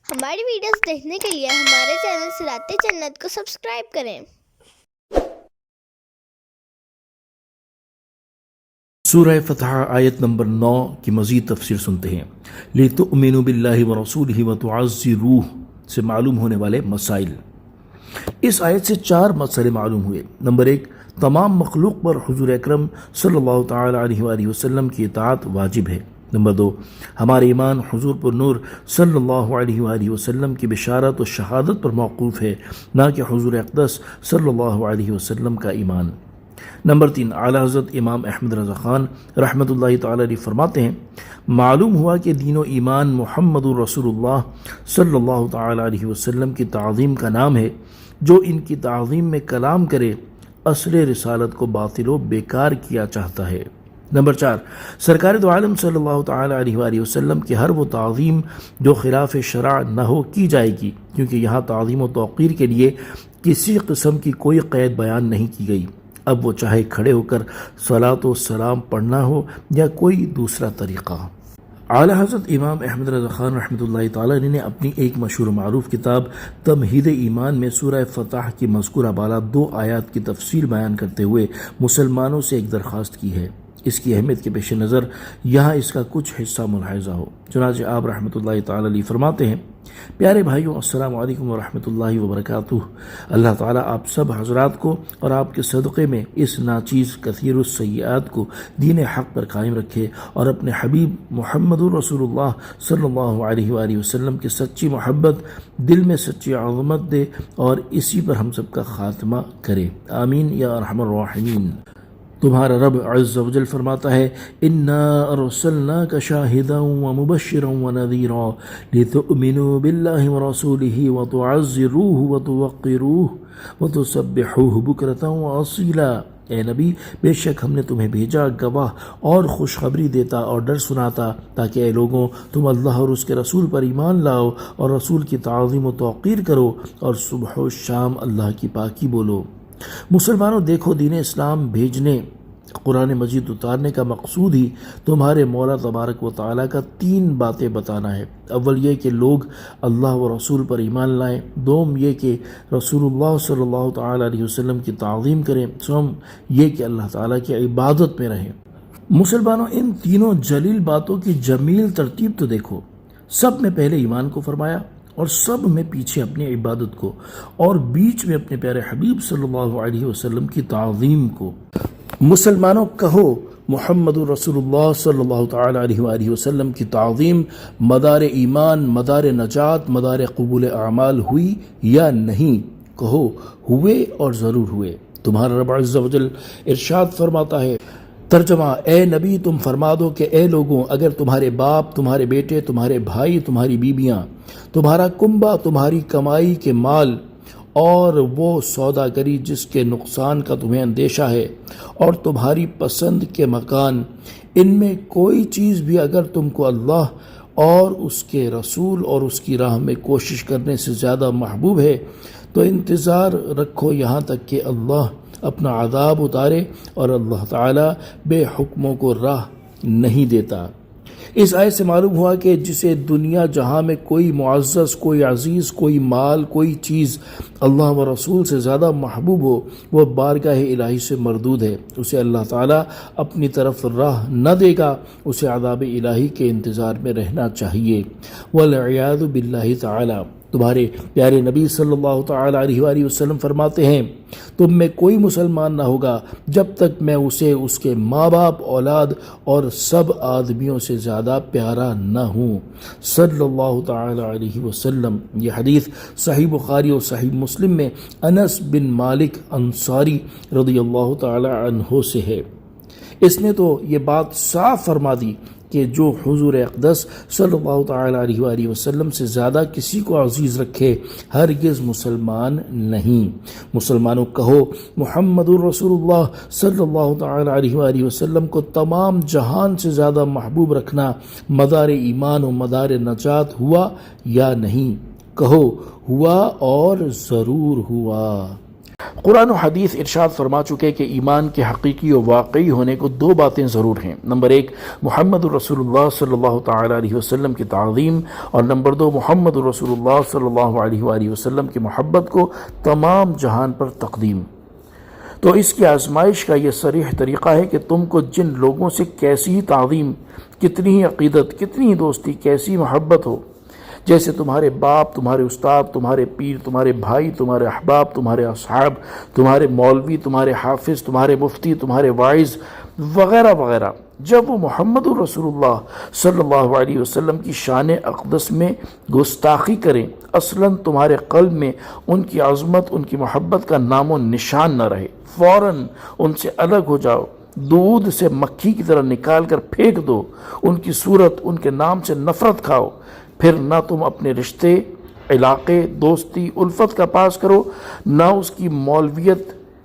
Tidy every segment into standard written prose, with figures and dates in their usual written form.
ہماری ویڈیوز دیکھنے کے لیے ہمارے چینل صراط جنت کو سبسکرائب کریں۔ سورہ فتح آیت نمبر 9 کی مزید تفسیر سنتے ہیں۔ لِتُؤْمِنُوا بِاللَّهِ وَرَسُولِهِ وَتُعَزِّرُوهُ سے معلوم ہونے والے مسائل۔ اس آیت سے 4 مسئلے معلوم ہوئے۔ نمبر 1، تمام مخلوق پر حضور اکرم صلی اللہ تعالی علیہ وآلہ وسلم کی اطاعت واجب ہے۔ نمبر 2، ہمارا ایمان حضور پر نور صلی اللہ علیہ وآلہ وسلم کی بشارت و شہادت پر موقوف ہے، نہ کہ حضور اقدس صلی اللہ علیہ وسلم کا ایمان۔ نمبر 3، اعلیٰ حضرت امام احمد رضا خان رحمۃ اللہ تعالی علیہ فرماتے ہیں، معلوم ہوا کہ دین و ایمان محمد رسول اللہ صلی اللہ تعالی علیہ وسلم کی تعظیم کا نام ہے۔ جو ان کی تعظیم میں کلام کرے اصل رسالت کو باطل و بیکار کیا چاہتا ہے۔ نمبر 4، سرکار دو عالم صلی اللہ تعالی علیہ وآلہ وسلم کی ہر وہ تعظیم جو خلاف شرع نہ ہو کی جائے گی، کیونکہ یہاں تعظیم و توقیر کے لیے کسی قسم کی کوئی قید بیان نہیں کی گئی، اب وہ چاہے کھڑے ہو کر صلاۃ و سلام پڑھنا ہو یا کوئی دوسرا طریقہ۔ اعلیٰ حضرت امام احمد رضا خان رحمۃ اللہ تعالی نے اپنی ایک مشہور و معروف کتاب تمہید ایمان میں سورہ فتح کی مذکورہ بالا 2 آیات کی تفصیل بیان کرتے ہوئے مسلمانوں سے ایک درخواست کی ہے۔ اس کی اہمیت کے پیش نظر یہاں اس کا کچھ حصہ ملاحظہ ہو۔ چنانچہ آپ رحمۃ اللہ تعالی علیہ فرماتے ہیں، پیارے بھائیوں، السلام علیکم ورحمۃ اللہ وبرکاتہ۔ اللہ تعالیٰ آپ سب حضرات کو اور آپ کے صدقے میں اس ناچیز کثیر السیئات کو دین حق پر قائم رکھے، اور اپنے حبیب محمد رسول اللہ صلی اللہ علیہ وآلہ وسلم کی سچی محبت دل میں سچی عظمت دے، اور اسی پر ہم سب کا خاتمہ کرے، آمین یا ارحم الراحمین۔ تمہارا رب عز و جل فرماتا ہے، اِنَّا أَرْسَلْنَاكَ شَاهِدًا وَمُبَشِّرًا وَنَذِيرًا لِتُؤْمِنُوا بِاللَّهِ وَرَسُولِهِ وَتُعَزِّرُوهُ وَتُوَقِّرُوهُ وَتُسَبِّحُوهُ بُكْرَةً وَأَصِيلًا۔ اے نبی، بے شک ہم نے تمہیں بھیجا گواہ اور خوشخبری دیتا اور ڈر سناتا، تاکہ اے لوگوں تم اللہ اور اس کے رسول پر ایمان لاؤ اور رسول کی تعظیم و توقیر کرو، اور صبح و شام اللہ کی پاکی بولو۔ مسلمانوں، دیکھو، دین اسلام بھیجنے، قرآن مجید اتارنے کا مقصود ہی تمہارے مولا تبارک و تعالیٰ کا 3 باتیں بتانا ہے۔ اول یہ کہ لوگ اللہ و رسول پر ایمان لائیں، دوم یہ کہ رسول اللہ صلی اللہ تعالیٰ علیہ وسلم کی تعظیم کریں، سوم یہ کہ اللہ تعالیٰ کی عبادت میں رہیں۔ مسلمانوں، ان تینوں جلیل باتوں کی جمیل ترتیب تو دیکھو، سب میں پہلے ایمان کو فرمایا، اور سب میں پیچھے اپنی عبادت کو، اور بیچ میں اپنے پیارے حبیب صلی اللہ علیہ وسلم کی تعظیم کو۔ مسلمانوں، کہو، محمد رسول اللہ صلی اللہ تعالی علیہ وآلہ وسلم کی تعظیم مدار ایمان، مدار نجات، مدار قبول اعمال ہوئی یا نہیں؟ کہو، ہوئے اور ضرور ہوئے۔ تمہارا رب عز و جل ارشاد فرماتا ہے، ترجمہ، اے نبی تم فرما دو کہ اے لوگوں، اگر تمہارے باپ، تمہارے بیٹے، تمہارے بھائی، تمہاری بیویاں، تمہارا کنبہ، تمہاری کمائی کے مال، اور وہ سوداگری جس کے نقصان کا تمہیں اندیشہ ہے، اور تمہاری پسند کے مکان، ان میں کوئی چیز بھی اگر تم کو اللہ اور اس کے رسول اور اس کی راہ میں کوشش کرنے سے زیادہ محبوب ہے، تو انتظار رکھو یہاں تک کہ اللہ اپنا عذاب اتارے، اور اللہ تعالیٰ بے حکموں کو راہ نہیں دیتا۔ اس آیت سے معلوم ہوا کہ جسے دنیا جہاں میں کوئی معزز، کوئی عزیز، کوئی مال، کوئی چیز اللہ و رسول سے زیادہ محبوب ہو، وہ بارگاہ الہی سے مردود ہے، اسے اللہ تعالیٰ اپنی طرف راہ نہ دے گا، اسے عذاب الہی کے انتظار میں رہنا چاہیے، والعیاذ باللہ تعالیٰ۔ تمہارے پیارے نبی صلی اللہ تعالی علیہ وآلہ وسلم فرماتے ہیں، تم میں کوئی مسلمان نہ ہوگا جب تک میں اسے اس کے ماں باپ، اولاد اور سب آدمیوں سے زیادہ پیارا نہ ہوں، صلی اللہ تعالی علیہ وسلم۔ یہ حدیث صحیح بخاری اور صحیح مسلم میں انس بن مالک انصاری رضی اللہ تعالی عنہ سے ہے۔ اس نے تو یہ بات صاف فرما دی کہ جو حضور اقدس صلی اللہ تعالی علیہ وآلہ وسلم سے زیادہ کسی کو عزیز رکھے ہرگز مسلمان نہیں۔ مسلمانوں، کہو، محمد رسول اللہ صلی اللہ تعالی علیہ وآلہ وسلم کو تمام جہان سے زیادہ محبوب رکھنا مدار ایمان و مدار نجات ہوا یا نہیں؟ کہو، ہوا اور ضرور ہوا۔ قرآن و حدیث ارشاد فرما چکے کہ ایمان کے حقیقی و واقعی ہونے کو دو باتیں ضرور ہیں. نمبر ایک محمد الرسول اللہ صلی اللہ تعالی علیہ وسلم کی تعظیم، اور نمبر دو محمد الرسول اللہ صلی اللہ علیہ وآلہ وسلم کی محبت کو تمام جہان پر تقدیم. تو اس کی آزمائش کا یہ صریح طریقہ ہے کہ تم کو جن لوگوں سے کیسی ہی تعظیم، کتنی ہی عقیدت، کتنی ہی دوستی، کیسی محبت ہو، جیسے تمہارے باپ، تمہارے استاد، تمہارے پیر، تمہارے بھائی، تمہارے احباب، تمہارے اصحاب، تمہارے مولوی، تمہارے حافظ، تمہارے مفتی، تمہارے واعظ وغیرہ وغیرہ، جب وہ محمد الرسول اللہ صلی اللہ علیہ وسلم کی شان اقدس میں گستاخی کریں، اصلاً تمہارے قلب میں ان کی عظمت، ان کی محبت کا نام و نشان نہ رہے، فوراً ان سے الگ ہو جاؤ، دودھ سے مکھی کی طرح نکال کر پھینک دو، ان کی صورت، ان کے نام سے نفرت کھاؤ. پھر نہ تم اپنے رشتے، علاقے، دوستی، الفت کا پاس کرو، نہ اس کی مولویت،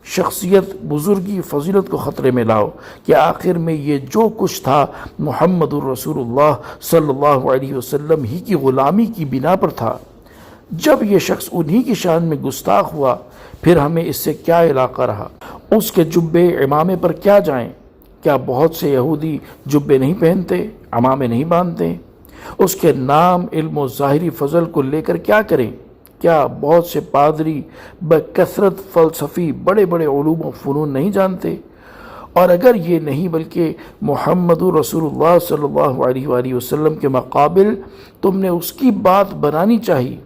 شخصیت، بزرگی، فضیلت کو خطرے میں لاؤ کہ آخر میں یہ جو کچھ تھا محمد الرسول اللہ صلی اللہ علیہ وسلم ہی کی غلامی کی بنا پر تھا. جب یہ شخص انہی کی شان میں گستاخ ہوا، پھر ہمیں اس سے کیا علاقہ رہا؟ اس کے جبے عمامے پر کیا جائیں؟ کیا بہت سے یہودی جبے نہیں پہنتے، عمامے نہیں باندھتے؟ اس کے نام، علم و ظاہری فضل کو لے کر کیا کریں؟ کیا بہت سے پادری بکثرت فلسفی بڑے بڑے علوم و فنون نہیں جانتے؟ اور اگر یہ نہیں بلکہ محمد رسول اللہ صلی اللہ علیہ وآلہ وسلم کے مقابل تم نے اس کی بات بنانی چاہی.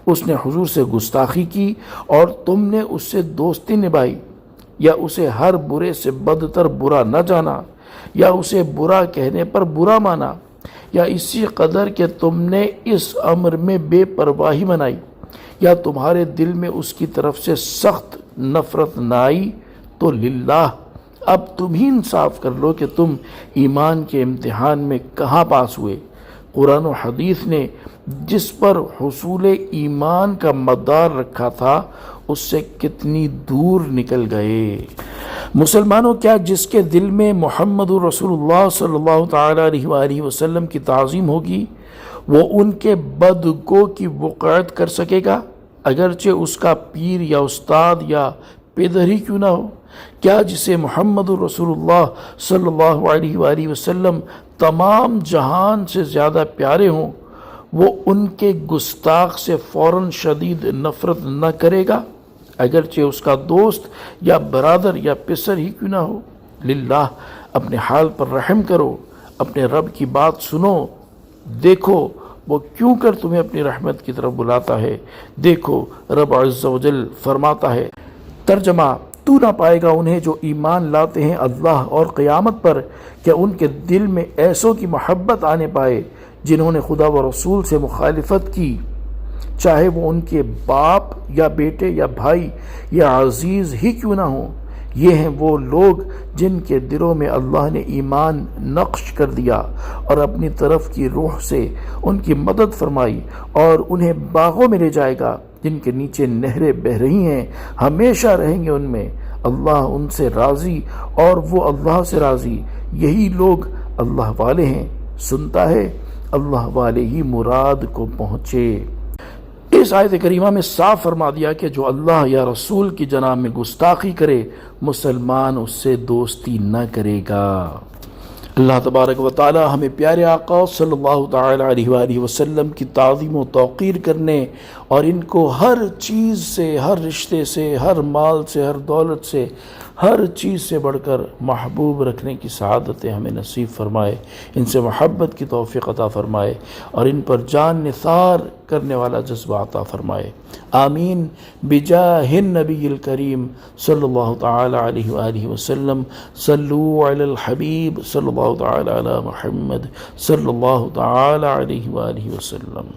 اس نے حضور سے گستاخی کی اور تم نے اس سے دوستی نبھائی، یا اسے ہر برے سے بدتر برا نہ جانا، یا اسے برا کہنے پر برا مانا، یا اسی قدر کہ تم نے اس امر میں بے پرواہی منائی، یا تمہارے دل میں اس کی طرف سے سخت نفرت نہ آئی، تو للہ اب تم ہی انصاف کر لو کہ تم ایمان کے امتحان میں کہاں پاس ہوئے. قرآن و حدیث نے جس پر حصول ایمان کا مدار رکھا تھا اس سے کتنی دور نکل گئے. مسلمانوں، کیا جس کے دل میں محمد رسول اللہ صلی اللہ تعالی علیہ وآلہ وسلم کی تعظیم ہوگی وہ ان کے بدگو کی وقاعت کر سکے گا، اگرچہ اس کا پیر یا استاد یا پدر ہی کیوں نہ ہو؟ کیا جسے محمد رسول اللہ صلی اللہ علیہ وآلہ وسلم تمام جہان سے زیادہ پیارے ہوں وہ ان کے گستاخ سے فوراً شدید نفرت نہ کرے گا، اگرچہ اس کا دوست یا برادر یا پسر ہی کیوں نہ ہو؟ للہ اپنے حال پر رحم کرو، اپنے رب کی بات سنو، دیکھو وہ کیوں کر تمہیں اپنی رحمت کی طرف بلاتا ہے. دیکھو رب عز و جل فرماتا ہے، ترجمہ: تو نہ پائے گا انہیں جو ایمان لاتے ہیں اللہ اور قیامت پر کہ ان کے دل میں ایسوں کی محبت آنے پائے جنہوں نے خدا و رسول سے مخالفت کی، چاہے وہ ان کے باپ یا بیٹے یا بھائی یا عزیز ہی کیوں نہ ہوں. یہ ہیں وہ لوگ جن کے دلوں میں اللہ نے ایمان نقش کر دیا اور اپنی طرف کی روح سے ان کی مدد فرمائی، اور انہیں باغوں میں لے جائے گا جن کے نیچے نہریں بہہ رہی ہیں، ہمیشہ رہیں گے ان میں. اللہ ان سے راضی اور وہ اللہ سے راضی. یہی لوگ اللہ والے ہیں. سنتا ہے اللہ والے ہی مراد کو پہنچے. اس آیت کریمہ میں صاف فرما دیا کہ جو اللہ یا رسول کی جناب میں گستاخی کرے مسلمان اس سے دوستی نہ کرے گا. اللہ تبارک و تعالی ہمیں پیارے آقا صلی اللہ تعالی علیہ وآلہ وسلم کی تعظیم و توقیر کرنے اور ان کو ہر چیز سے، ہر رشتے سے، ہر مال سے، ہر دولت سے، ہر چیز سے بڑھ کر محبوب رکھنے کی سعادتیں ہمیں نصیب فرمائے، ان سے محبت کی توفیق عطا فرمائے اور ان پر جان نثار کرنے والا جذبہ عطا فرمائے. آمین بجاہ النبی الکریم صلی اللہ تعالی علیہ وآلہ وسلم. صلو علی الحبیب صلی اللہ تعالی علی محمد صلی اللہ تعالی علیہ وآلہ وسلم.